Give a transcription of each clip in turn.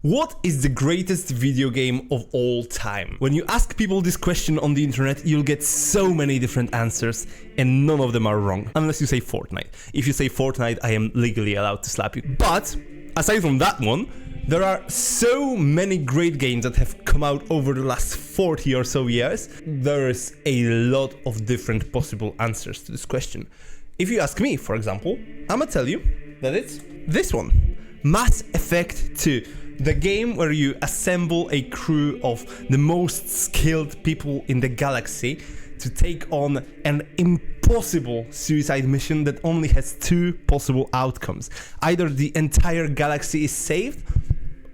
What is the greatest video game of all time? When you ask people this question on the internet, you'll get so many different answers, and none of them are wrong. Unless you say Fortnite. If you say Fortnite, I am legally allowed to slap you. But, aside from that one, there are so many great games that have come out over the last 40 or so years. There is a lot of different possible answers to this question. If you ask me, for example, I'm gonna tell you that it's this one. Mass Effect 2. The game where you assemble a crew of the most skilled people in the galaxy to take on an impossible suicide mission that only has two possible outcomes. Either the entire galaxy is saved,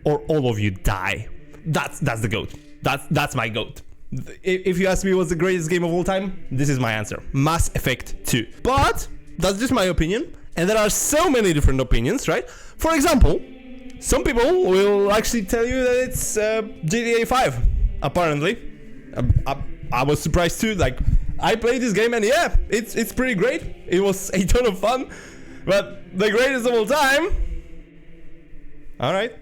or all of you die. That's the GOAT. That's my GOAT. If you ask me what's the greatest game of all time, this is my answer. Mass Effect 2. But that's just my opinion, and there are so many different opinions, right? For example, some people will actually tell you that it's GTA 5, apparently. I was surprised too. Like, I played this game and yeah, it's pretty great. It was a ton of fun, but the greatest of all time? Alright.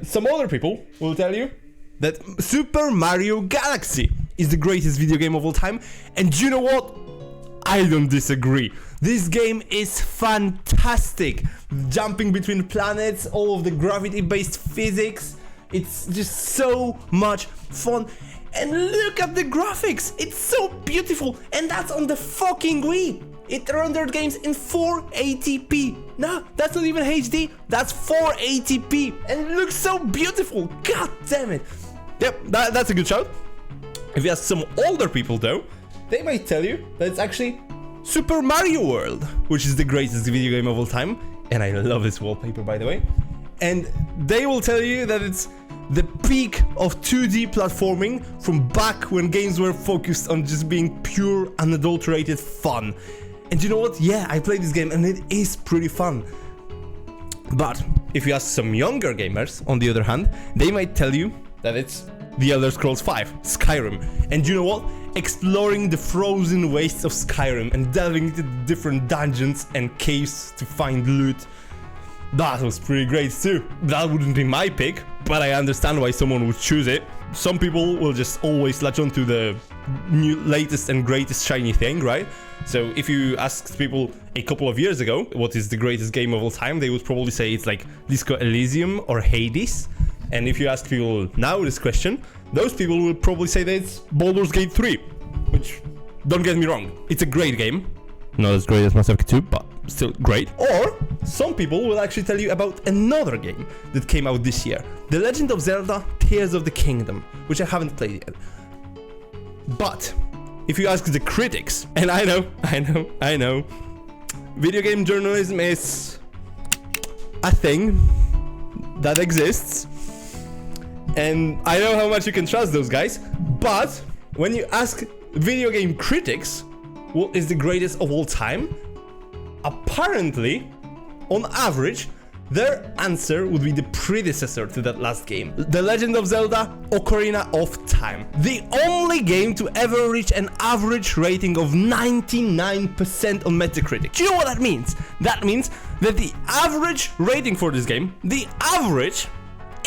Some other people will tell you that Super Mario Galaxy is the greatest video game of all time, and you know what? I don't disagree. This game is fantastic. Jumping between planets, all of the gravity-based physics. It's just so much fun. And look at the graphics. It's so beautiful. And that's on the fucking Wii. It rendered games in 480p. No, that's not even HD. That's 480p. And it looks so beautiful. God damn it. Yep, that's a good shout. If you ask some older people though, they might tell you that it's actually Super Mario World, which is the greatest video game of all time. And I love this wallpaper, by the way. And they will tell you that it's the peak of 2D platforming from back when games were focused on just being pure, unadulterated fun. And you know what? Yeah, I played this game and it is pretty fun. But if you ask some younger gamers, on the other hand, they might tell you that it's The Elder Scrolls V, Skyrim. And you know what? Exploring the frozen wastes of Skyrim and delving into different dungeons and caves to find loot. That was pretty great too. That wouldn't be my pick, but I understand why someone would choose it. Some people will just always latch on to the new, latest and greatest shiny thing, right? So if you asked people a couple of years ago what is the greatest game of all time, they would probably say it's like Disco Elysium or Hades. And if you ask people now this question, those people will probably say that it's Baldur's Gate 3, which, don't get me wrong, it's a great game. Not as great as Mass Effect 2, but still great. Or some people will actually tell you about another game that came out this year, The Legend of Zelda Tears of the Kingdom, which I haven't played yet. But if you ask the critics, and I know, video game journalism is a thing that exists, and I know how much you can trust those guys, but when you ask video game critics what is the greatest of all time, apparently, on average, their answer would be the predecessor to that last game, The Legend of Zelda Ocarina of Time. The only game to ever reach an average rating of 99% on Metacritic. Do you know what that means? That means that the average rating for this game, the average,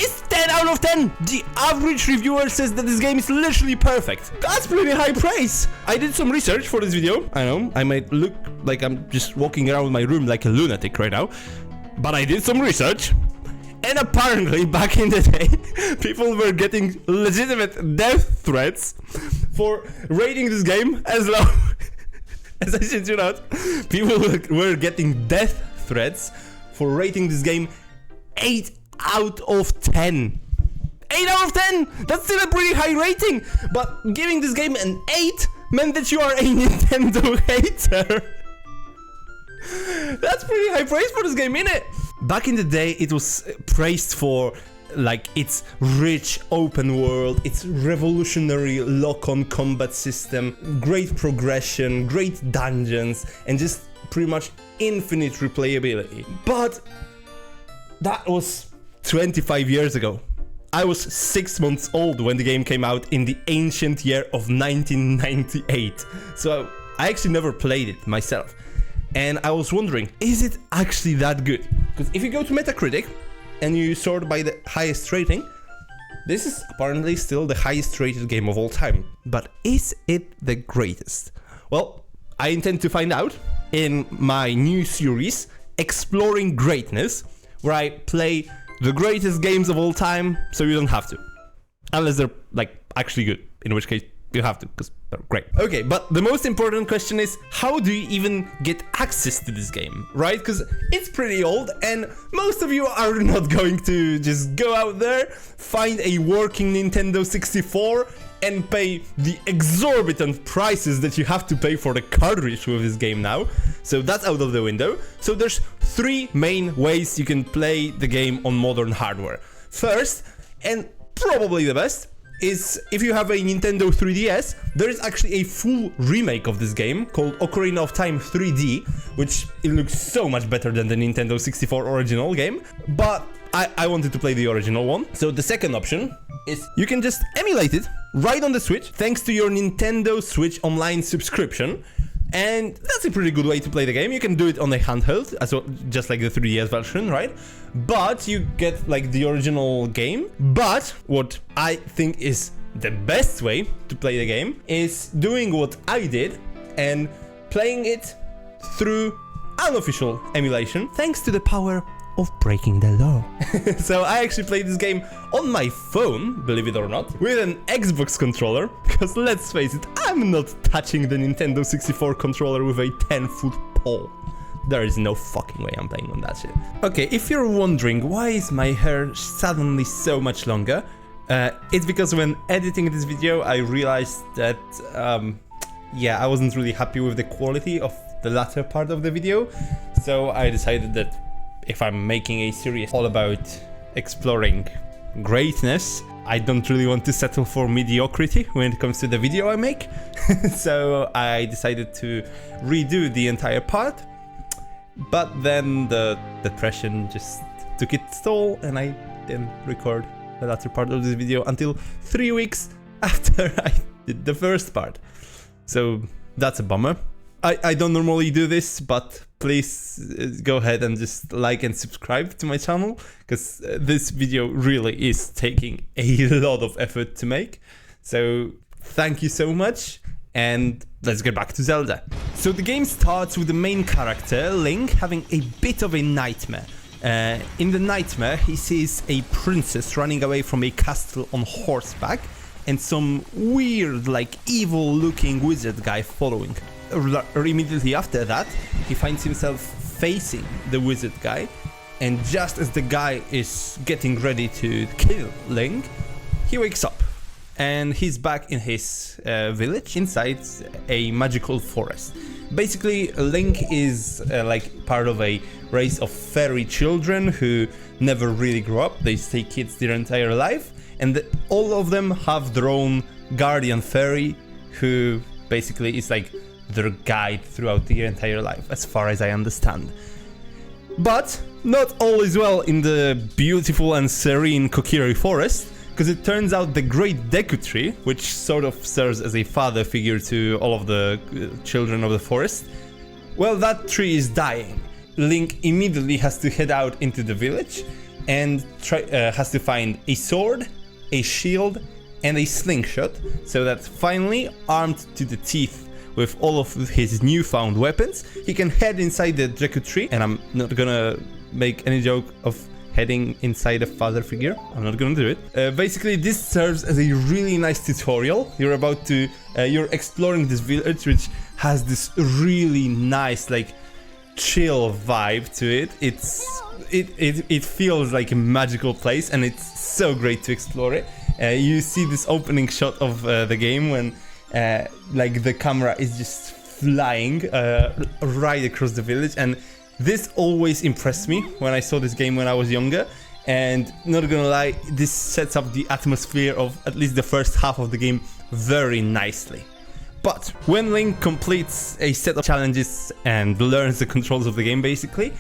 is 10 out of 10. The average reviewer says that this game is literally perfect. That's pretty high praise. I did some research for this video. I know, I might look like I'm just walking around my room like a lunatic right now, but I did some research. And apparently, back in the day, people were getting legitimate death threats for rating this game as low as I shit you not. People were getting death threats for rating this game 8 out of 10. 8 out of 10! That's still a pretty high rating, but giving this game an 8 meant that you are a Nintendo hater. That's pretty high praise for this game, innit? Back in the day, it was praised for like its rich open world, its revolutionary lock-on combat system, great progression, great dungeons, and just pretty much infinite replayability. But that was 25 years ago. I was 6 months old when the game came out in the ancient year of 1998. So I actually never played it myself. And I was wondering, is it actually that good? Because if you go to Metacritic, and you sort by the highest rating, this is apparently still the highest rated game of all time. But is it the greatest? Well, I intend to find out in my new series, Exploring Greatness, where I play the greatest games of all time, so you don't have to. Unless they're, like, actually good, in which case you have to, because they're great. Okay, but the most important question is, how do you even get access to this game, right? Because it's pretty old, and most of you are not going to just go out there, find a working Nintendo 64, and pay the exorbitant prices that you have to pay for the cartridge with this game now. So that's out of the window. So there's 3 main ways you can play the game on modern hardware. First, and probably the best, is if you have a Nintendo 3DS, there is actually a full remake of this game called Ocarina of Time 3D, which it looks so much better than the Nintendo 64 original game, but I wanted to play the original one. So the second option is you can just emulate it right on the Switch thanks to your Nintendo Switch Online subscription. And that's a pretty good way to play the game. You can do it on a handheld, as well, just like the 3DS version, right? But you get like the original game. But what I think is the best way to play the game is doing what I did and playing it through unofficial emulation, thanks to the power of breaking the law. So I actually played this game on my phone, believe it or not, with an Xbox controller, because let's face it, I'm not touching the Nintendo 64 controller with a 10-foot pole. There is no fucking way I'm playing on that shit. Okay, if you're wondering why is my hair suddenly so much longer, it's because when editing this video I realized that, yeah, I wasn't really happy with the quality of the latter part of the video, so I decided that if I'm making a series all about exploring greatness, I don't really want to settle for mediocrity when it comes to the video I make. So I decided to redo the entire part, but then the depression just took its toll and I didn't record the latter part of this video until 3 weeks after I did the first part. So that's a bummer. I don't normally do this, but please go ahead and just like and subscribe to my channel, because this video really is taking a lot of effort to make. So thank you so much, and let's get back to Zelda. So the game starts with the main character, Link, having a bit of a nightmare. In the nightmare, he sees a princess running away from a castle on horseback, and some weird, like, evil-looking wizard guy following. Immediately after that, he finds himself facing the wizard guy, and just as the guy is getting ready to kill Link, he wakes up and he's back in his village inside a magical forest. Basically, Link is like part of a race of fairy children who never really grow up. They stay kids their entire life, and all of them have their own guardian fairy who basically is like their guide throughout their entire life, as far as I understand. But not all is well in the beautiful and serene Kokiri forest, because it turns out the Great Deku Tree, which sort of serves as a father figure to all of the children of the forest, well, that tree is dying. Link immediately has to head out into the village and has to find a sword, a shield, and a slingshot, so that finally, armed to the teeth with all of his newfound weapons, he can head inside the Deku Tree. And I'm not gonna make any joke of heading inside a father figure. I'm not gonna do it. Basically, this serves as a really nice tutorial. You're exploring this village, which has this really nice, like, chill vibe to it. It feels like a magical place, and it's so great to explore it. You see this opening shot of the game when like the camera is just flying right across the village, and this always impressed me when I saw this game when I was younger. And not gonna lie, this sets up the atmosphere of at least the first half of the game very nicely. But when Link completes a set of challenges and learns the controls of the game, basically,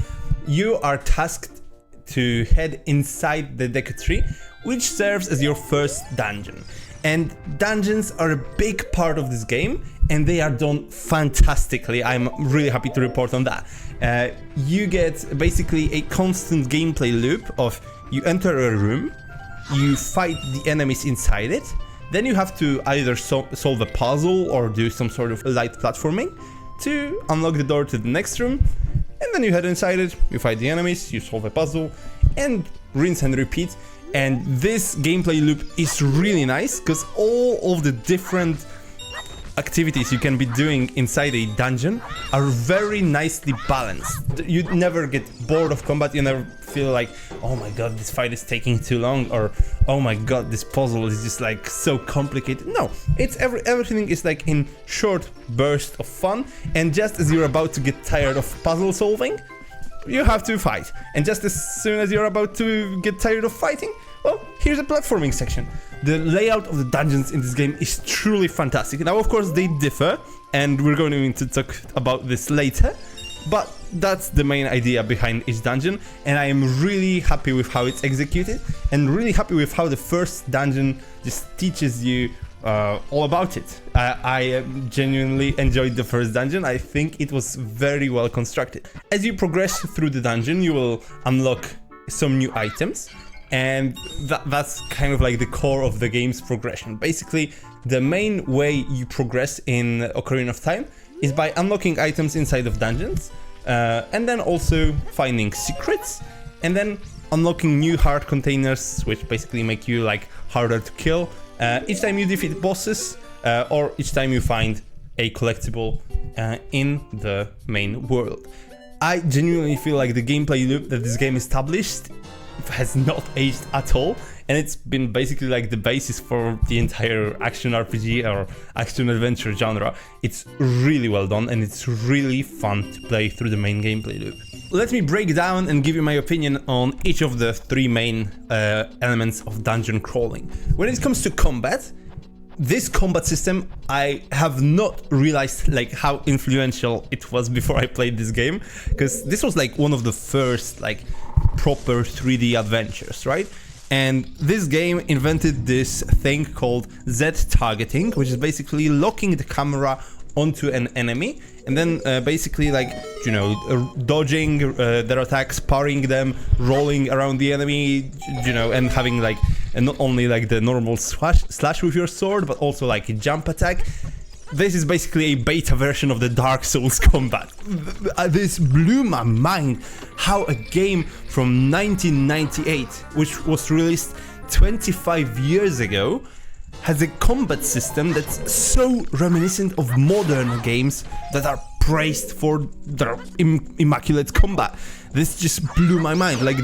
you are tasked to head inside the Deku Tree, which serves as your first dungeon. And dungeons are a big part of this game, and they are done fantastically. I'm really happy to report on that. You get basically a constant gameplay loop of you enter a room, you fight the enemies inside it, then you have to either solve a puzzle or do some sort of light platforming to unlock the door to the next room, and then you head inside it, you fight the enemies, you solve a puzzle, and rinse and repeat. And this gameplay loop is really nice because all of the different activities you can be doing inside a dungeon are very nicely balanced. You never get bored of combat, you never feel like, oh my god, this fight is taking too long, or oh my god, this puzzle is just like so complicated. No, it's everything is like in short bursts of fun, and just as you're about to get tired of puzzle solving, you have to fight. And just as soon as you're about to get tired of fighting, well, here's a platforming section. The layout of the dungeons in this game is truly fantastic. Now, of course, they differ, and we're going to talk about this later, but that's the main idea behind each dungeon, and I am really happy with how it's executed, and really happy with how the first dungeon just teaches you all about it. I genuinely enjoyed the first dungeon. I think it was very well constructed. As you progress through the dungeon, you will unlock some new items, and that's kind of like the core of the game's progression. Basically, the main way you progress in Ocarina of Time is by unlocking items inside of dungeons, and then also finding secrets, and then unlocking new heart containers, which basically make you like harder to kill each time you defeat bosses, or each time you find a collectible in the main world. I genuinely feel like the gameplay loop that this game established has not aged at all, and it's been basically like the basis for the entire action RPG or action adventure genre. It's really well done, and it's really fun to play through the main gameplay loop. Let me break down and give you my opinion on each of the three main elements of dungeon crawling. When it comes to combat, this combat system, I have not realized like how influential it was before I played this game, because this was like one of the first like proper 3D adventures, right? And this game invented this thing called Z targeting, which is basically locking the camera onto an enemy and then basically like, you know, dodging their attacks, parrying them, rolling around the enemy, you know, and having like not only like the normal slash with your sword, but also like a jump attack. This is basically a beta version of the Dark Souls combat. This blew my mind, how a game from 1998, which was released 25 years ago, has a combat system that's so reminiscent of modern games that are praised for their immaculate combat. This just blew my mind. Like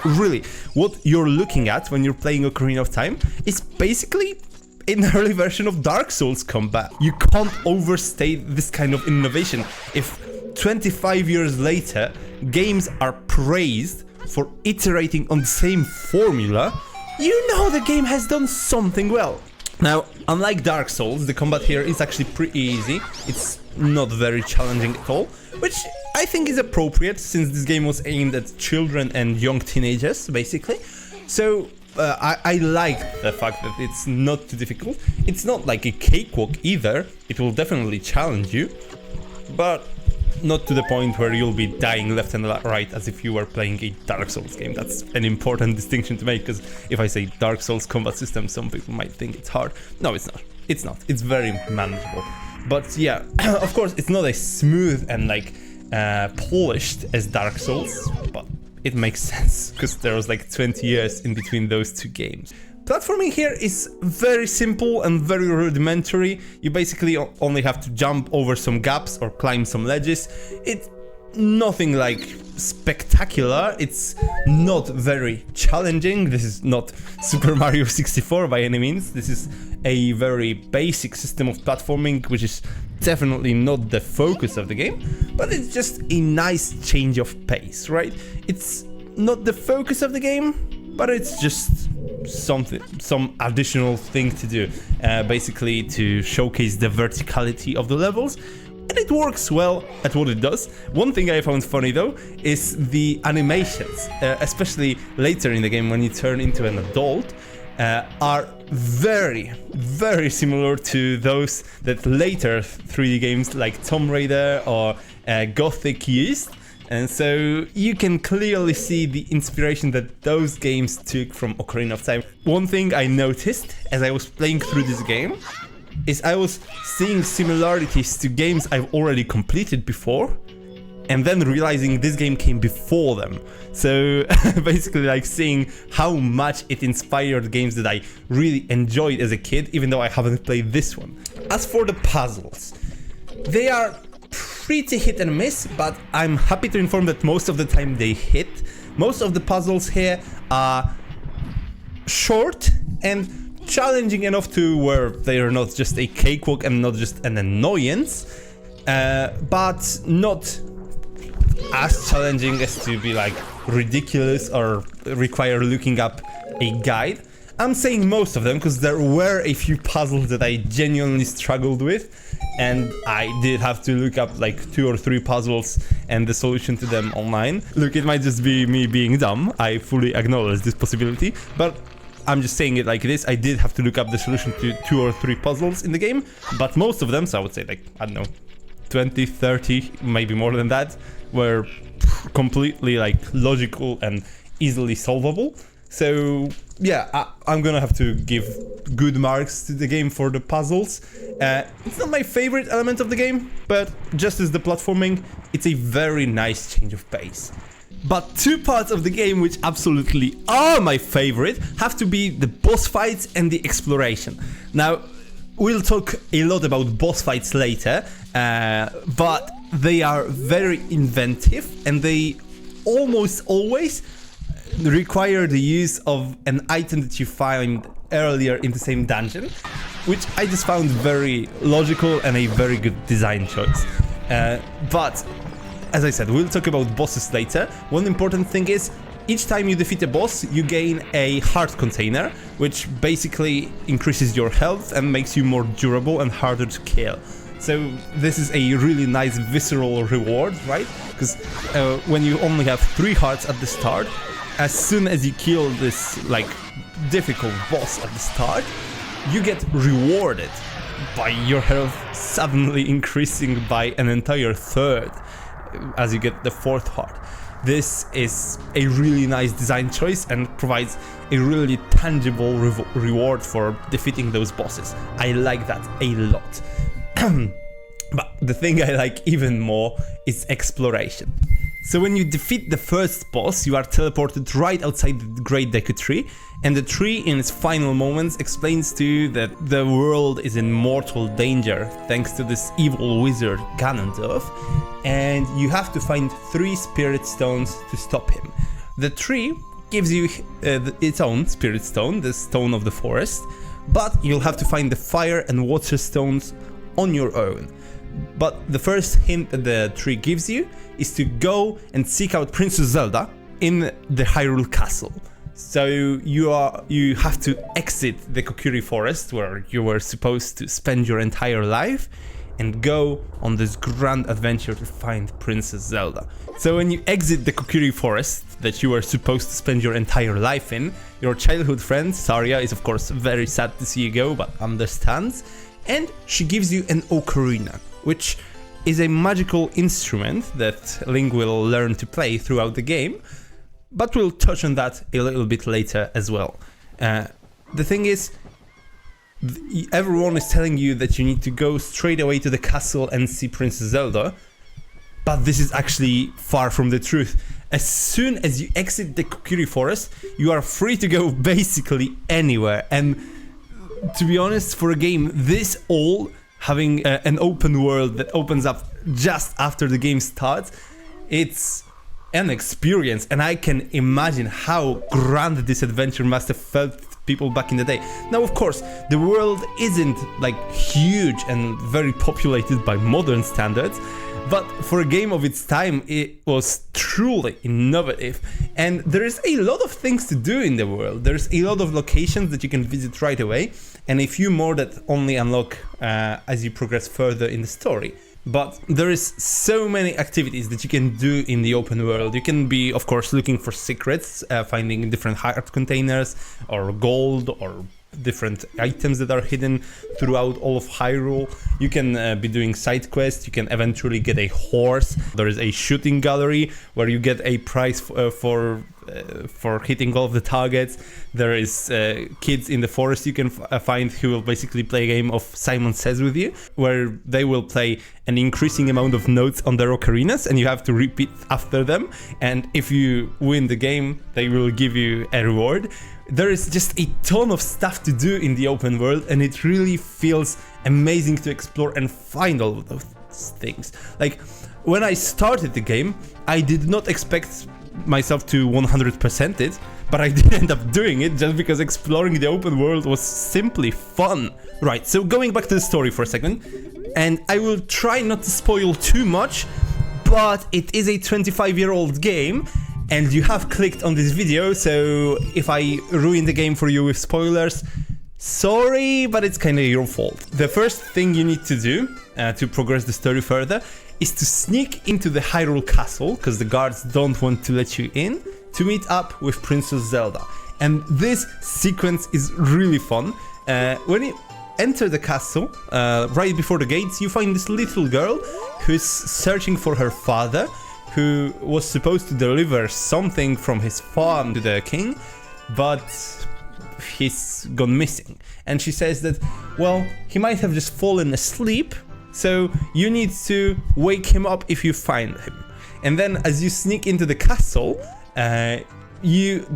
really, what you're looking at when you're playing Ocarina of Time is basically an early version of Dark Souls combat. You can't overstate this kind of innovation. If 25 years later, games are praised for iterating on the same formula, you know the game has done something well. Now, unlike Dark Souls, the combat here is actually pretty easy. It's not very challenging at all, which I think is appropriate since this game was aimed at children and young teenagers, basically. So I like the fact that it's not too difficult. It's not like a cakewalk either. It will definitely challenge you, but not to the point where you'll be dying left and right as if you were playing a Dark Souls game. That's an important distinction to make, because if I say Dark Souls combat system, some people might think it's hard. No, it's not. It's not. It's very manageable. But yeah, of course, it's not as smooth and like polished as Dark Souls, but it makes sense because there was like 20 years in between those two games. Platforming here is very simple and very rudimentary. You basically only have to jump over some gaps or climb some ledges. It's nothing like spectacular. It's not very challenging. This is not Super Mario 64 by any means. This is a very basic system of platforming, which is definitely not the focus of the game, but it's just a nice change of pace, right? It's not the focus of the game, but it's just some additional thing to do, basically to showcase the verticality of the levels. and it works well at what it does. One thing I found funny though is the animations, especially later in the game when you turn into an adult, are very, very similar to those that later 3D games like Tomb Raider or Gothic used. And so you can clearly see the inspiration that those games took from Ocarina of Time. One thing I noticed as I was playing through this game is I was seeing similarities to games I've already completed before, and then realizing this game came before them. So basically like seeing how much it inspired games that I really enjoyed as a kid, even though I haven't played this one. As for the puzzles, they are pretty hit and miss, but I'm happy to inform that most of the time they hit. Most of the puzzles here are short and challenging enough to where they are not just a cakewalk and not just an annoyance, but not as challenging as to be like ridiculous or require looking up a guide. I'm saying most of them because there were a few puzzles that I genuinely struggled with, and I did have to look up like 2 or 3 puzzles and the solution to them online. Look, it might just be me being dumb, I fully acknowledge this possibility, but I'm just saying it like this. I did have to look up the solution to 2 or 3 puzzles in the game, but most of them, so I would say like, I don't know, 20, 30, maybe more than that, were completely like logical and easily solvable. So yeah, I'm gonna have to give good marks to the game for the puzzles. It's not my favorite element of the game, but just as the platforming, it's a very nice change of pace. But 2 parts of the game which absolutely are my favorite have to be the boss fights and the exploration. Now, we'll talk a lot about boss fights later, but they are very inventive and they almost always require the use of an item that you find earlier in the same dungeon, which I just found very logical and a very good design choice. But as I said, we'll talk about bosses later. One important thing is, each time you defeat a boss, you gain a heart container, which basically increases your health and makes you more durable and harder to kill. So this is a really nice visceral reward, right? Because when you only have 3 hearts at the start, as soon as you kill this like difficult boss at the start, you get rewarded by your health suddenly increasing by an entire third as you get the 4th heart. This is a really nice design choice and provides a really tangible reward for defeating those bosses. I like that a lot. But the thing I like even more is exploration. So when you defeat the first boss, you are teleported right outside the Great Deku Tree, and the tree in its final moments explains to you that the world is in mortal danger thanks to this evil wizard Ganondorf, and you have to find 3 spirit stones to stop him. The tree gives you its own spirit stone, the stone of the forest, but you'll have to find the fire and water stones on your own. But the first hint that the tree gives you is to go and seek out Princess Zelda in the Hyrule Castle. So you have to exit the Kokiri Forest, where you were supposed to spend your entire life, and go on this grand adventure to find Princess Zelda. So when you exit the Kokiri Forest that you were supposed to spend your entire life in, your childhood friend Saria is of course very sad to see you go, but understands, and she gives you an ocarina, which is a magical instrument that Link will learn to play throughout the game, but we'll touch on that a little bit later as well. The thing is, everyone is telling you that you need to go straight away to the castle and see Princess Zelda, but this is actually far from the truth. As soon as you exit the Kokiri Forest, you are free to go basically anywhere, and to be honest, for a game this old, having an open world that opens up just after the game starts, it's an experience, and I can imagine how grand this adventure must have felt people back in the day. Now, of course, the world isn't like huge and very populated by modern standards, but for a game of its time, it was truly innovative, and there is a lot of things to do in the world. There's a lot of locations that you can visit right away, and a few more that only unlock as you progress further in the story. but there is so many activities that you can do in the open world. You can be, of course, looking for secrets, finding different heart containers or gold or different items that are hidden throughout all of Hyrule. You can be doing side quests. You can eventually get a horse. There is a shooting gallery where you get a prize for hitting all of the targets. There is kids in the forest you can find who will basically play a game of Simon Says with you, where they will play an increasing amount of notes on their ocarinas and you have to repeat after them, and if you win the game they will give you a reward. There is just a ton of stuff to do in the open world, and it really feels amazing to explore and find all of those things. Like, when I started the game, I did not expect myself to 100% it, but I did end up doing it just because exploring the open world was simply fun. Right, so going back to the story for a second, and I will try not to spoil too much, but it is a 25-year-old game, and you have clicked on this video, so if I ruin the game for you with spoilers, sorry, but it's kind of your fault. The first thing you need to do to progress the story further is to sneak into the Hyrule Castle, because the guards don't want to let you in, to meet up with Princess Zelda. And this sequence is really fun. When you enter the castle, right before the gates, you find this little girl who's searching for her father, who was supposed to deliver something from his farm to the king, but he's gone missing. And she says that, well, he might have just fallen asleep, so you need to wake him up if you find him. And then as you sneak into the castle, you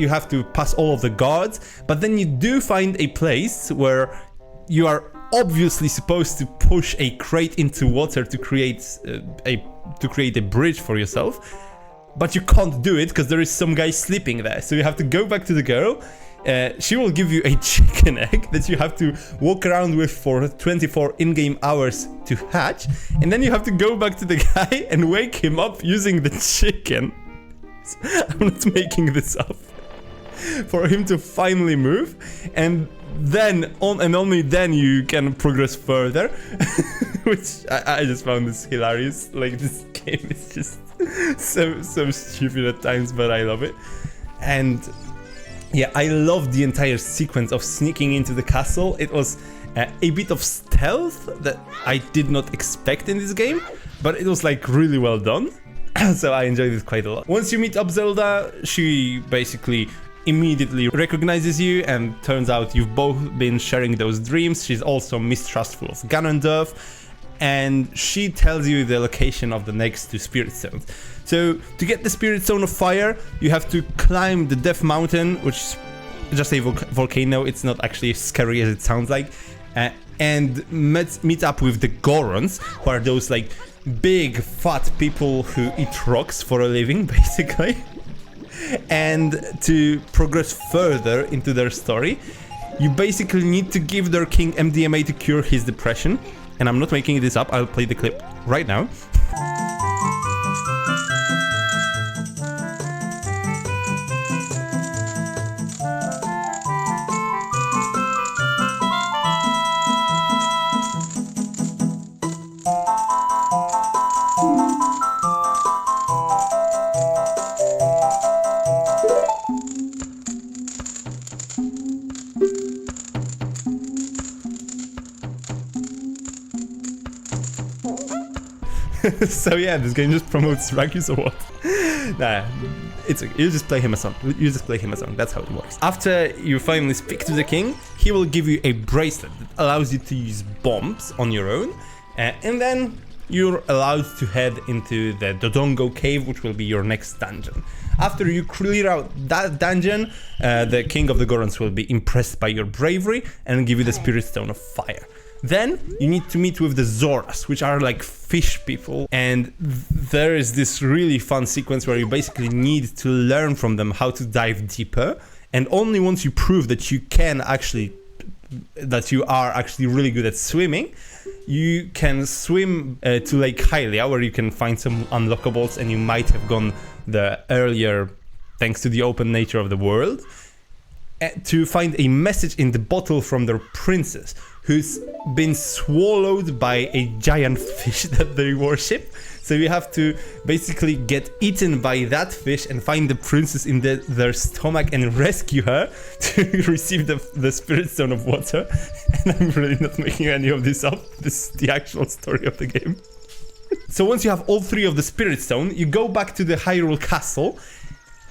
have to pass all of the guards, but then you do find a place where you are obviously supposed to push a crate into water to create a bridge for yourself, but you can't do it because there is some guy sleeping there. So you have to go back to the girl. She will give you a chicken egg that you have to walk around with for 24 in-game hours to hatch, and then you have to go back to the guy and wake him up using the chicken. I'm not making this up. For him to finally move, and then only then you can progress further. Which I just found this hilarious. Like, this game is just so stupid at times, but I love it. And yeah, I love the entire sequence of sneaking into the castle. It was a bit of stealth that I did not expect in this game, but it was like really well done. So I enjoyed it quite a lot. Once you meet up Zelda, she basically immediately recognizes you, and turns out you've both been sharing those dreams. She's also mistrustful of Ganondorf, and she tells you the location of the next two Spirit Stones. So to get the Spirit Stone of Fire, you have to climb the Death Mountain, which is just a volcano. It's not actually as scary as it sounds like, and meet up with the Gorons, who are those like big fat people who eat rocks for a living, basically. And to progress further into their story, you basically need to give their king MDMA to cure his depression. And I'm not making this up, I'll play the clip right now. So yeah, this game just promotes drug use or what? Nah, it's okay. You just play him a song. That's how it works. After you finally speak to the king, he will give you a bracelet that allows you to use bombs on your own, and then you're allowed to head into the Dodongo cave, which will be your next dungeon. After you clear out that dungeon, the king of the Gorons will be impressed by your bravery and give you the Spirit Stone of Fire. Then you need to meet with the Zoras, which are like fish people, and there is this really fun sequence where you basically need to learn from them how to dive deeper, and only once you prove that you are actually really good at swimming, you can swim to Lake Hylia, where you can find some unlockables, and you might have gone there earlier thanks to the open nature of the world. to find a message in the bottle from their princess, who's been swallowed by a giant fish that they worship. So you have to basically get eaten by that fish and find the princess in their stomach and rescue her to receive the spirit stone of water. And I'm really not making any of this up. This is the actual story of the game. So once you have all 3 of the spirit stone, you go back to the Hyrule Castle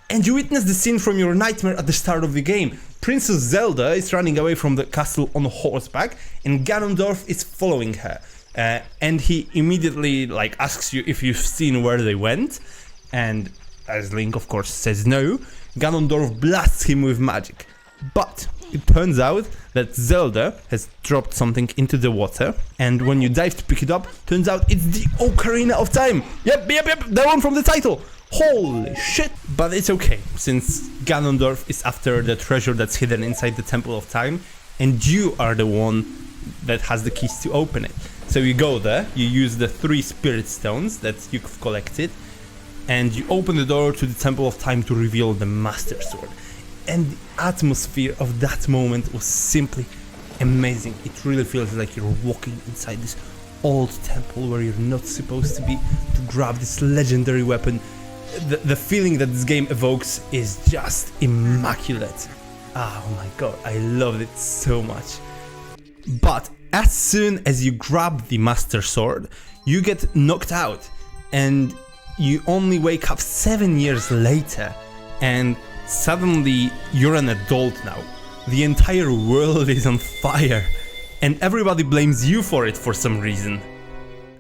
and you witness the scene from your nightmare at the start of the game. Princess Zelda is running away from the castle on horseback and Ganondorf is following her. And he immediately asks you if you've seen where they went, and as Link of course says no, Ganondorf blasts him with magic. But it turns out that Zelda has dropped something into the water, and when you dive to pick it up, turns out it's the Ocarina of Time. Yep, the one from the title. Holy shit! But it's okay, since Ganondorf is after the treasure that's hidden inside the Temple of Time, and you are the one that has the keys to open it. So you go there, you use the 3 spirit stones that you've collected, and you open the door to the Temple of Time to reveal the Master Sword. And the atmosphere of that moment was simply amazing. It really feels like you're walking inside this old temple where you're not supposed to be, to grab this legendary weapon. The feeling that this game evokes is just immaculate. Oh my god, I loved it so much. But as soon as you grab the Master Sword, you get knocked out and you only wake up 7 years later and suddenly you're an adult now. The entire world is on fire and everybody blames you for it for some reason.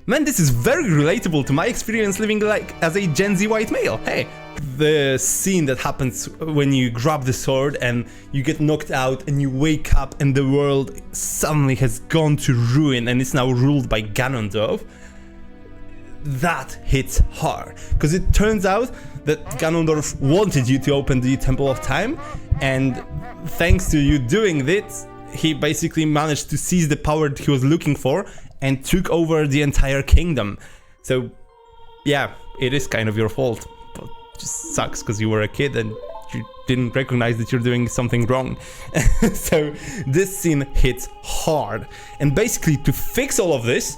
Man, this is very relatable to my experience living as a Gen Z white male. Hey, the scene that happens when you grab the sword and you get knocked out and you wake up and the world suddenly has gone to ruin and it's now ruled by Ganondorf. That hits hard, because it turns out that Ganondorf wanted you to open the Temple of Time, and thanks to you doing this, he basically managed to seize the power that he was looking for and took over the entire kingdom. So yeah, it is kind of your fault, but it just sucks because you were a kid and you didn't recognize that you're doing something wrong. So this scene hits hard, and basically to fix all of this,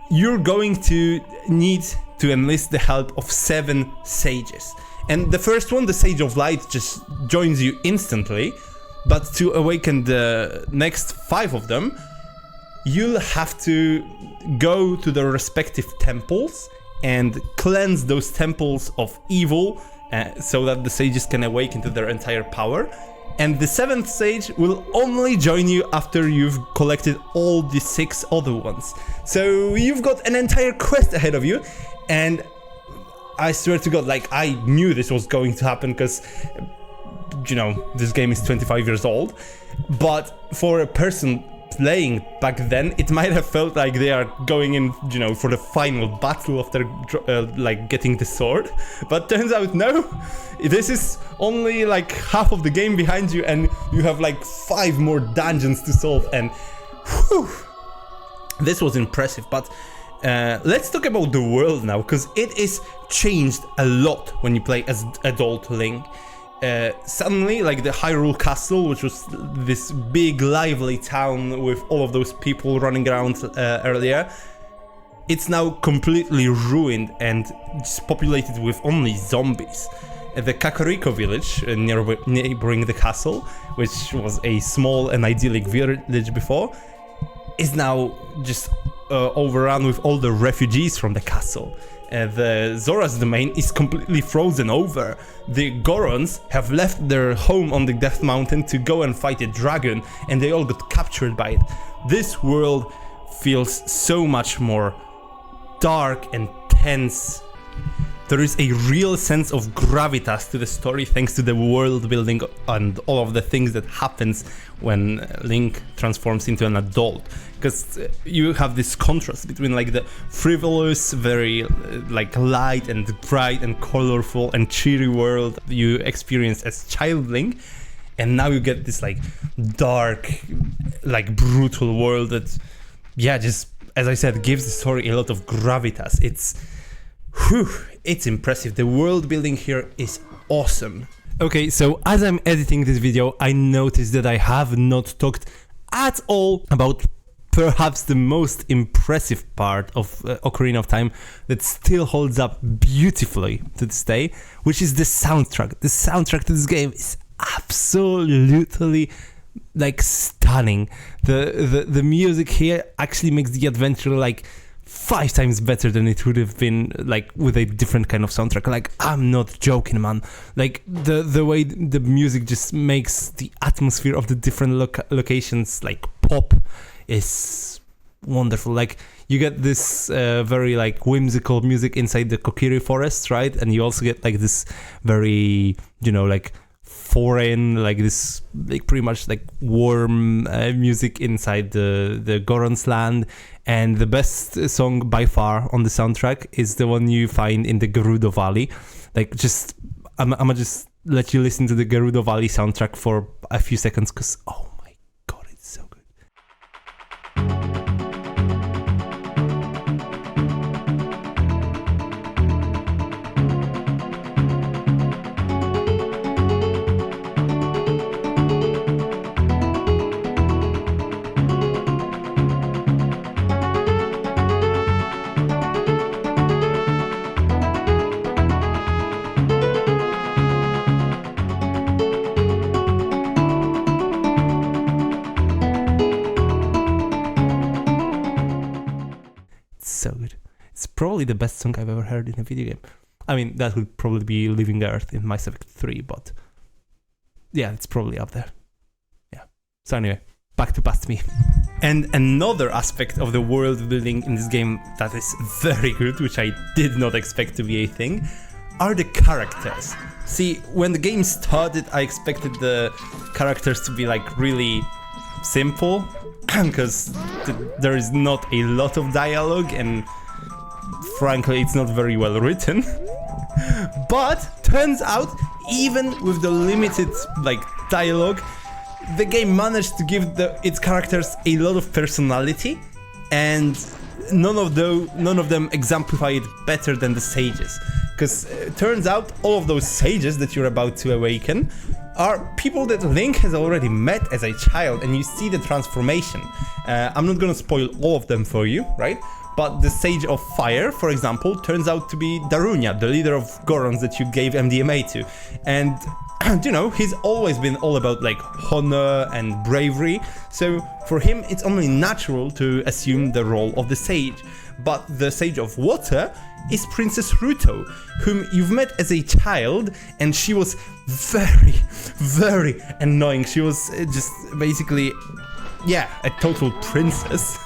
you're going to need to enlist the help of 7 sages. And the first one, the Sage of Light, just joins you instantly, but to awaken the next 5 of them, you'll have to go to their respective temples and cleanse those temples of evil so that the sages can awaken to their entire power. And the 7th sage will only join you after you've collected all the 6 other ones. So you've got an entire quest ahead of you, and I swear to God, I knew this was going to happen because, you know, this game is 25 years old, but for a person playing back then, it might have felt like they are going in, you know, for the final battle after getting the sword, but turns out no, this is only half of the game behind you and you have 5 more dungeons to solve, and whew, this was impressive. But let's talk about the world now, because it is changed a lot when you play as adult Link. Suddenly, the Hyrule Castle, which was this big lively town with all of those people running around earlier, it's now completely ruined and just populated with only zombies. The Kakariko village, neighboring the castle, which was a small and idyllic village before, is now just overrun with all the refugees from the castle. The Zora's domain is completely frozen over. The Gorons have left their home on the Death Mountain to go and fight a dragon, and they all got captured by it. This world feels so much more dark and tense. There is a real sense of gravitas to the story thanks to the world building and all of the things that happens when Link transforms into an adult. Because you have this contrast between the frivolous, very light and bright and colorful and cheery world you experienced as child Link, and now you get this dark, brutal world that, yeah, just as I said, gives the story a lot of gravitas. It's impressive. The world building here is awesome. Okay, so as I'm editing this video, I noticed that I have not talked at all about perhaps the most impressive part of Ocarina of Time that still holds up beautifully to this day, which is the soundtrack. The soundtrack to this game is absolutely like stunning. The music here actually makes the adventure like 5 times better than it would have been like with a different kind of soundtrack. Like, I'm not joking, man. Like the way the music just makes the atmosphere of the different locations like pop is wonderful. Like, you get this very like whimsical music inside the Kokiri forest, right? And you also get like this very, you know, like foreign, like this like pretty much like warm music inside the Goron's land. And the best song by far on the soundtrack is the one you find in the Gerudo Valley. Like, just I'm gonna just let you listen to the Gerudo Valley soundtrack for a few seconds, because oh my god, it's so good. So good. It's probably the best song I've ever heard in a video game. I mean, that would probably be Living Earth in Mass Effect 3, but yeah, it's probably up there. Yeah. So anyway, back to Past Me. And another aspect of the world building in this game that is very good, which I did not expect to be a thing, are the characters. See, when the game started, I expected the characters to be like really simple, because there is not a lot of dialogue, and frankly it's not very well written. But turns out, even with the limited like dialogue, the game managed to give its characters a lot of personality, and none of them exemplify it better than the sages. Because it turns out all of those sages that you're about to awaken are people that Link has already met as a child, and you see the transformation. I'm not gonna spoil all of them for you, right? But the Sage of Fire, for example, turns out to be Darunia, the leader of Gorons that you gave MDMA to. And, you know, he's always been all about, like, honor and bravery. So, for him, it's only natural to assume the role of the Sage. But the Sage of Water is Princess Ruto, whom you've met as a child, and she was very, very annoying. She was just basically, yeah, a total princess,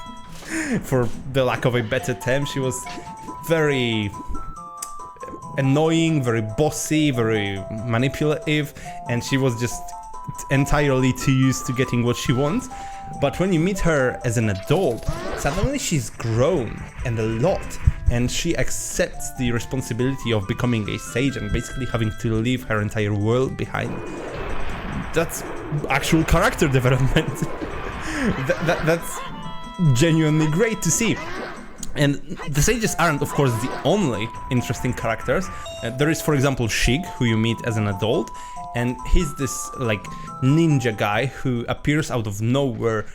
for the lack of a better term. She was very annoying, very bossy, very manipulative, and she was just entirely too used to getting what she wants. But when you meet her as an adult, suddenly she's grown, and a lot, and she accepts the responsibility of becoming a sage and basically having to leave her entire world behind. That's actual character development. That's genuinely great to see. And the sages aren't, of course, the only interesting characters. There is, for example, Sheik, who you meet as an adult, and he's this like ninja guy who appears out of nowhere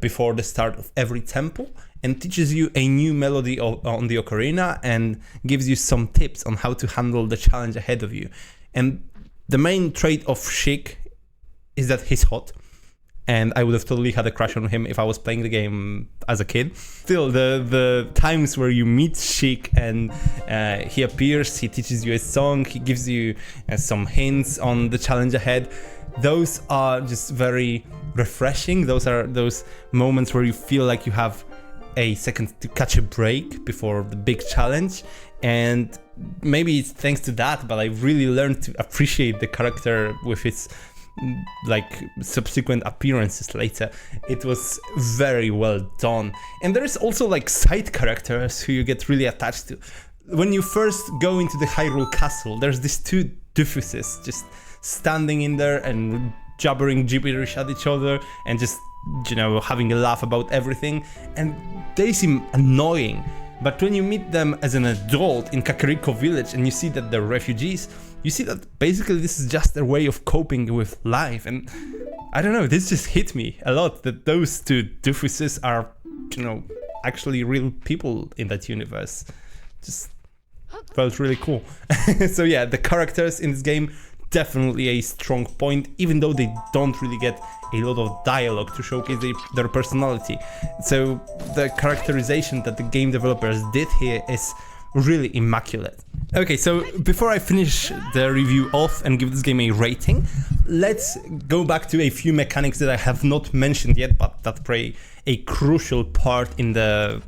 before the start of every temple and teaches you a new melody on the ocarina and gives you some tips on how to handle the challenge ahead of you. And the main trait of Sheik is that he's hot. And I would have totally had a crush on him if I was playing the game as a kid. Still, the times where you meet Sheik and he appears, he teaches you a song, he gives you some hints on the challenge ahead, those are just very refreshing. Those are those moments where you feel like you have a second to catch a break before the big challenge. And maybe it's thanks to that, but I really learned to appreciate the character with its like subsequent appearances later. It was very well done. And there is also like side characters who you get really attached to. When you first go into the Hyrule Castle, there's these two doofuses just standing in there and jabbering gibberish at each other and just, you know, having a laugh about everything, and they seem annoying. But when you meet them as an adult in Kakariko village and you see that they're refugees, you see that basically this is just a way of coping with life. And I don't know, this just hit me a lot, that those two doofuses are, you know, actually real people in that universe. Just felt really cool. So yeah, the characters in this game, definitely a strong point, even though they don't really get a lot of dialogue to showcase their personality. So the characterization that the game developers did here is really immaculate. Okay, so before I finish the review off and give this game a rating, let's go back to a few mechanics that I have not mentioned yet, but that play a crucial part in the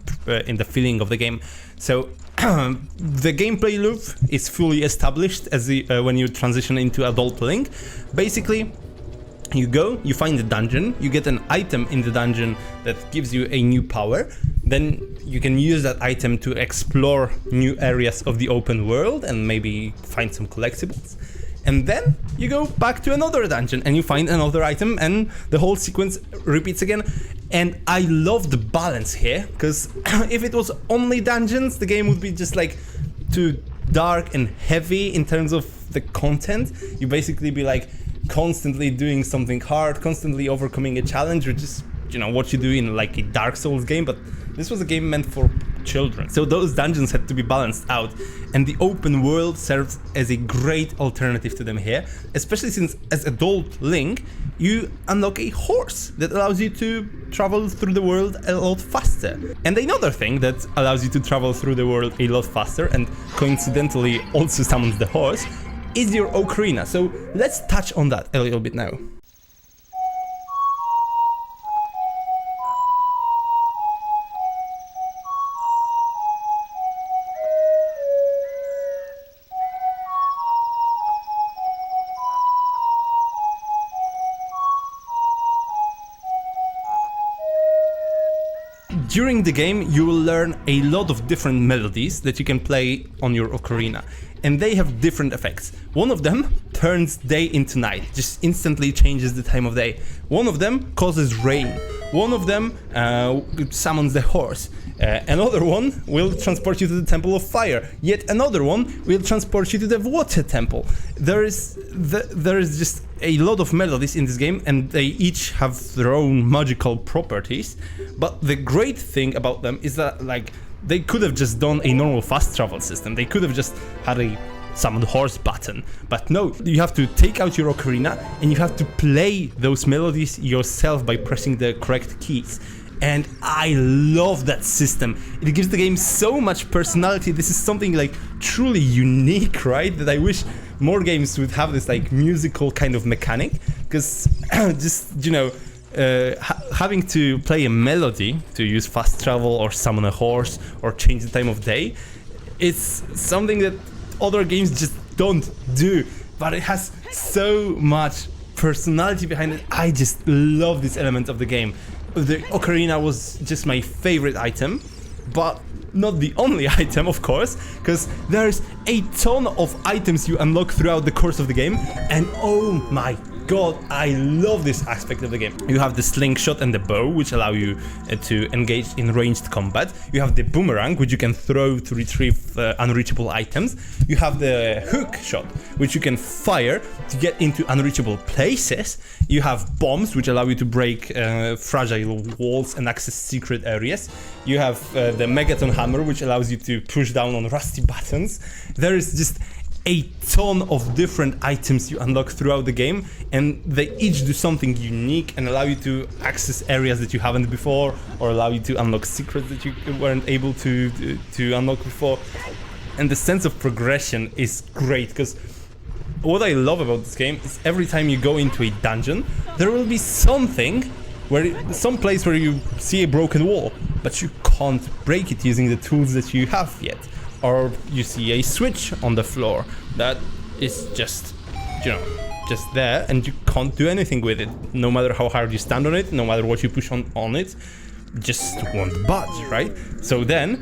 feeling of the game. So the gameplay loop is fully established as when you transition into adult Link. Basically, you go, you find a dungeon, you get an item in the dungeon that gives you a new power, then you can use that item to explore new areas of the open world and maybe find some collectibles. And then you go back to another dungeon and you find another item, and the whole sequence repeats again. And I love the balance here, because if it was only dungeons, the game would be just like too dark and heavy in terms of the content. You basically be like constantly doing something hard, constantly overcoming a challenge, which is, you know, what you do in like a Dark Souls game. But this was a game meant for children, so those dungeons had to be balanced out, and the open world serves as a great alternative to them here, especially since as adult Link you unlock a horse that allows you to travel through the world a lot faster. And another thing that allows you to travel through the world a lot faster, and coincidentally also summons the horse, is your ocarina. So let's touch on that a little bit now. During the game, you will learn a lot of different melodies that you can play on your ocarina, and they have different effects. One of them turns day into night, just instantly changes the time of day. One of them causes rain. One of them summons the horse. Another one will transport you to the Temple of Fire. Yet another one will transport you to the Water Temple. There is just a lot of melodies in this game, and they each have their own magical properties. But the great thing about them is that, like, they could have just done a normal fast travel system. They could have just had a summon horse button, but no, you have to take out your ocarina and you have to play those melodies yourself by pressing the correct keys. And I love that system. It gives the game so much personality. This is something like truly unique, right? That I wish more games would have this like musical kind of mechanic, because just, you know, having to play a melody to use fast travel or summon a horse or change the time of day, it's something that other games just don't do, but it has so much personality behind it. I just love this element of the game. The ocarina was just my favorite item, but not the only item, of course, because there's a ton of items you unlock throughout the course of the game, and oh my god, I love this aspect of the game. You have the slingshot and the bow, which allow you to engage in ranged combat. You have the boomerang, which you can throw to retrieve unreachable items. You have the hook shot, which you can fire to get into unreachable places. You have bombs, which allow you to break fragile walls and access secret areas. You have the megaton hammer, which allows you to push down on rusty buttons. There is just a ton of different items you unlock throughout the game, and they each do something unique and allow you to access areas that you haven't before, or allow you to unlock secrets that you weren't able to unlock before. And the sense of progression is great, because what I love about this game is every time you go into a dungeon, there will be something some place where you see a broken wall, but you can't break it using the tools that you have yet. Or you see a switch on the floor that is just, you know, just there, and you can't do anything with it. No matter how hard you stand on it, no matter what you push on it, just won't budge, right? So then,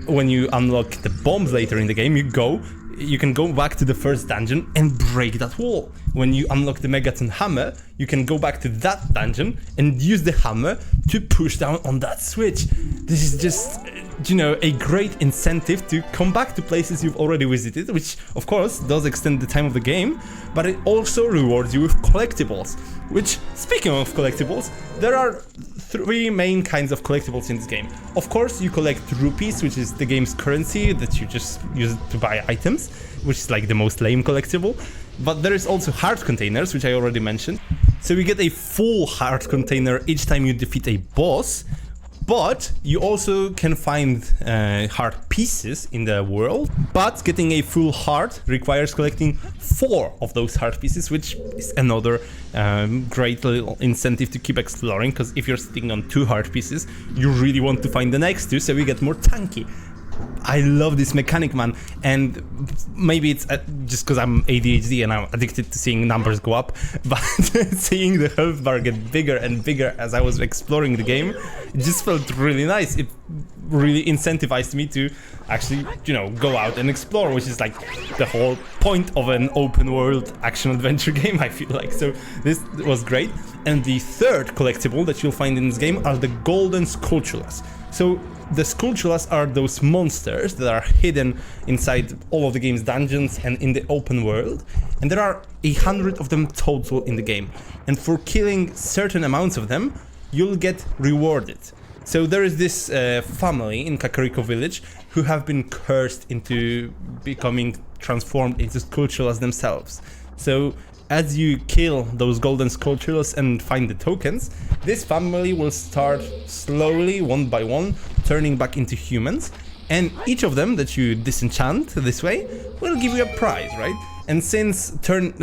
when you unlock the bombs later in the game, you can go back to the first dungeon and break that wall. When you unlock the megaton hammer, you can go back to that dungeon and use the hammer to push down on that switch. This is just you know, a great incentive to come back to places you've already visited, which of course does extend the time of the game, but it also rewards you with collectibles. Which, speaking of collectibles, there are three main kinds of collectibles in this game. Of course, you collect rupees, which is the game's currency that you just use to buy items, which is like the most lame collectible. But there is also heart containers, which I already mentioned. So you get a full heart container each time you defeat a boss, but you also can find heart pieces in the world. But getting a full heart requires collecting 4 of those heart pieces, which is another great little incentive to keep exploring, because if you're sitting on 2 heart pieces, you really want to find the next 2, so you get more tanky. I love this mechanic, man, and maybe it's just because I'm ADHD and I'm addicted to seeing numbers go up, but seeing the health bar get bigger and bigger as I was exploring the game, it just felt really nice. It really incentivized me to actually, you know, go out and explore, which is like the whole point of an open world action-adventure game, I feel like. So this was great. And the third collectible that you'll find in this game are the golden sculptures. So the sculptures are those monsters that are hidden inside all of the game's dungeons and in the open world, and there are 100 of them total in the game, and for killing certain amounts of them you'll get rewarded. So there is this family in Kakariko village who have been cursed into becoming transformed into sculptures themselves. So as you kill those golden sculptures and find the tokens, this family will start slowly, one by one, turning back into humans, and each of them that you disenchant this way will give you a prize, right? And since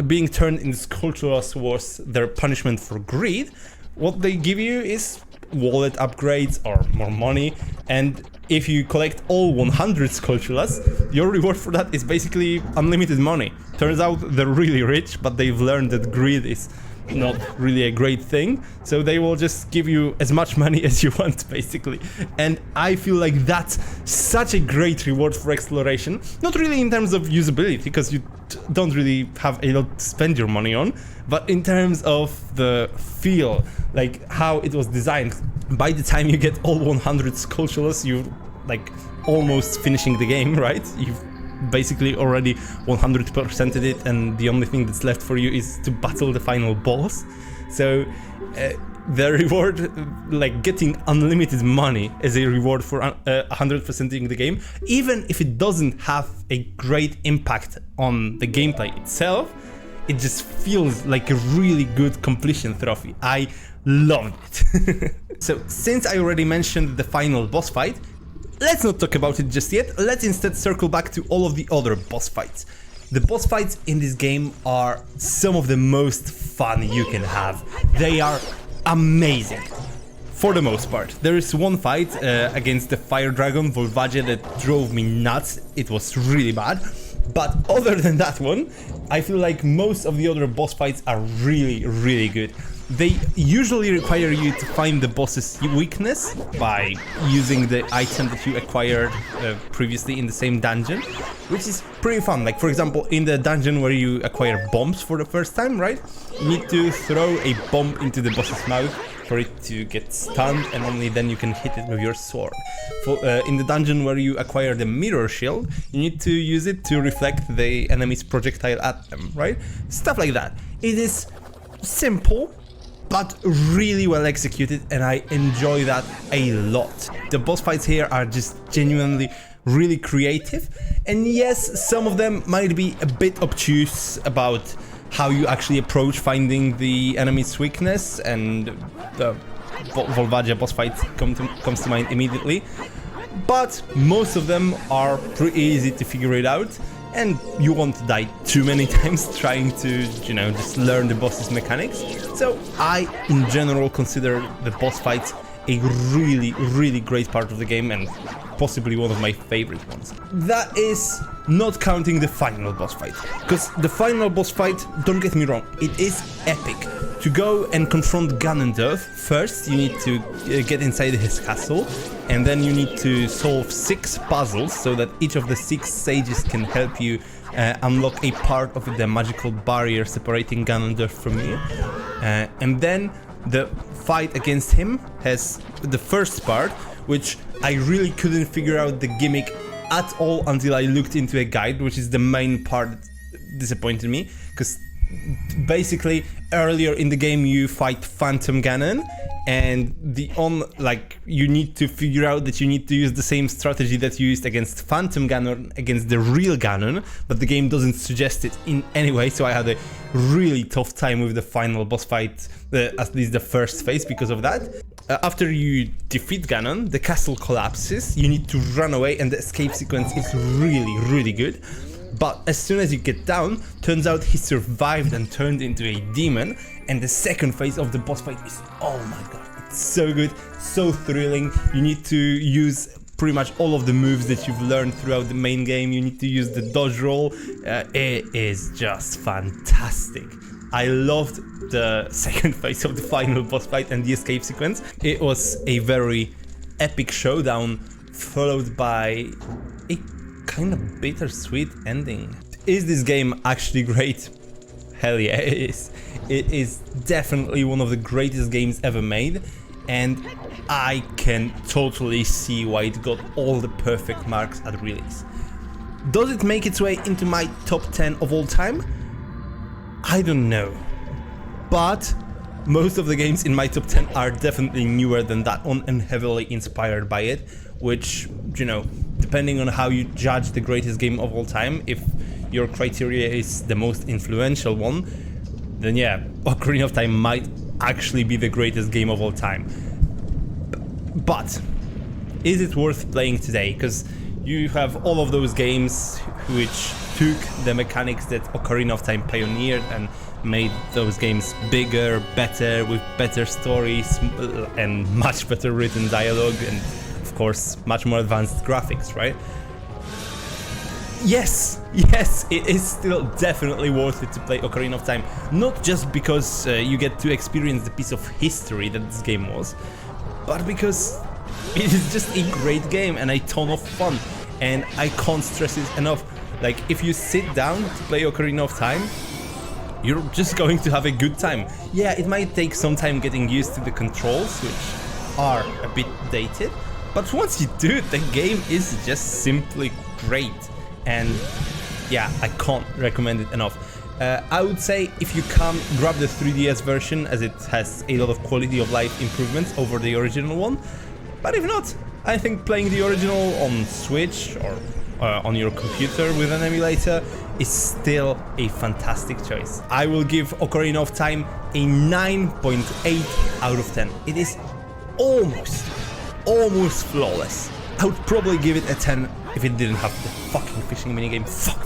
being turned into sculptures was their punishment for greed, what they give you is wallet upgrades or more money, and if you collect all 100 sculptures, your reward for that is basically unlimited money. Turns out they're really rich, but they've learned that greed is not really a great thing, so they will just give you as much money as you want, basically. And I feel like that's such a great reward for exploration. Not really in terms of usability, because you don't really have a lot to spend your money on, but in terms of the feel, like how it was designed. By the time you get all 100 sculptures, you're like almost finishing the game, right? You've basically already 100%ed it, and the only thing that's left for you is to battle the final boss. So the reward, like getting unlimited money as a reward for 100%ing the game, even if it doesn't have a great impact on the gameplay itself, it just feels like a really good completion trophy. I loved it. So since I already mentioned the final boss fight, let's not talk about it just yet. Let's instead circle back to all of the other boss fights. The boss fights in this game are some of the most fun you can have. They are amazing. For the most part. There is one fight against the fire dragon Volvagia that drove me nuts. It was really bad. But other than that one, I feel like most of the other boss fights are really, really good. They usually require you to find the boss's weakness by using the item that you acquired previously in the same dungeon, which is pretty fun. Like, for example, in the dungeon where you acquire bombs for the first time, right? You need to throw a bomb into the boss's mouth for it to get stunned, and only then you can hit it with your sword. In the dungeon where you acquire the mirror shield, you need to use it to reflect the enemy's projectile at them, right? Stuff like that. It is simple, but really well executed, and I enjoy that a lot. The boss fights here are just genuinely really creative, and yes, some of them might be a bit obtuse about how you actually approach finding the enemy's weakness, and the Volvagia boss fight comes to mind immediately, but most of them are pretty easy to figure it out, and you won't die too many times trying to, you know, just learn the boss's mechanics. So I, in general, consider the boss fights a really, really great part of the game, and possibly one of my favorite ones. That is not counting the final boss fight, because the final boss fight, don't get me wrong, it is epic. To go and confront Ganondorf, first you need to get inside his castle, and then you need to solve 6 puzzles so that each of the 6 sages can help you unlock a part of the magical barrier separating Ganondorf from you. And then the fight against him has the first part, which I really couldn't figure out the gimmick at all until I looked into a guide, which is the main part that disappointed me, because basically earlier in the game you fight Phantom Ganon, and you need to figure out that you need to use the same strategy that you used against Phantom Ganon against the real Ganon, but the game doesn't suggest it in any way, so I had a really tough time with the final boss fight, at least the first phase, because of that. After you defeat Ganon, the castle collapses, you need to run away, and the escape sequence is really good. But as soon as you get down, turns out he survived and turned into a demon, and the second phase of the boss fight is, oh my god, it's so good, so thrilling. You need to use pretty much all of the moves that you've learned throughout the main game. You need to use the dodge roll. It is just fantastic. I loved the second phase of the final boss fight and the escape sequence. It was a very epic showdown, followed by a kind of bittersweet ending. Is this game actually great? Hell yeah, it is. It is definitely one of the greatest games ever made, and I can totally see why it got all the perfect marks at release. Does it make its way into my top 10 of all time? I don't know, but most of the games in my top 10 are definitely newer than that one and heavily inspired by it, which, you know, depending on how you judge the greatest game of all time, if your criteria is the most influential one, then yeah, Ocarina of Time might actually be the greatest game of all time. But is it worth playing today? Because you have all of those games which took the mechanics that Ocarina of Time pioneered and made those games bigger, better, with better stories and much better written dialogue, and of course much more advanced graphics, right? Yes, it is still definitely worth it to play Ocarina of Time, not just because you get to experience the piece of history that this game was, but because it is just a great game and a ton of fun, and I can't stress it enough. Like, if you sit down to play Ocarina of Time, you're just going to have a good time. Yeah, it might take some time getting used to the controls, which are a bit dated, but once you do, the game is just simply great. And yeah, I can't recommend it enough. I would say if you can, grab the 3DS version, as it has a lot of quality of life improvements over the original one. But if not, I think playing the original on Switch or on your computer with an emulator is still a fantastic choice. I will give Ocarina of Time a 9.8 out of 10. It is almost flawless. I would probably give it a 10 if it didn't have the fucking fishing minigame. Fuck.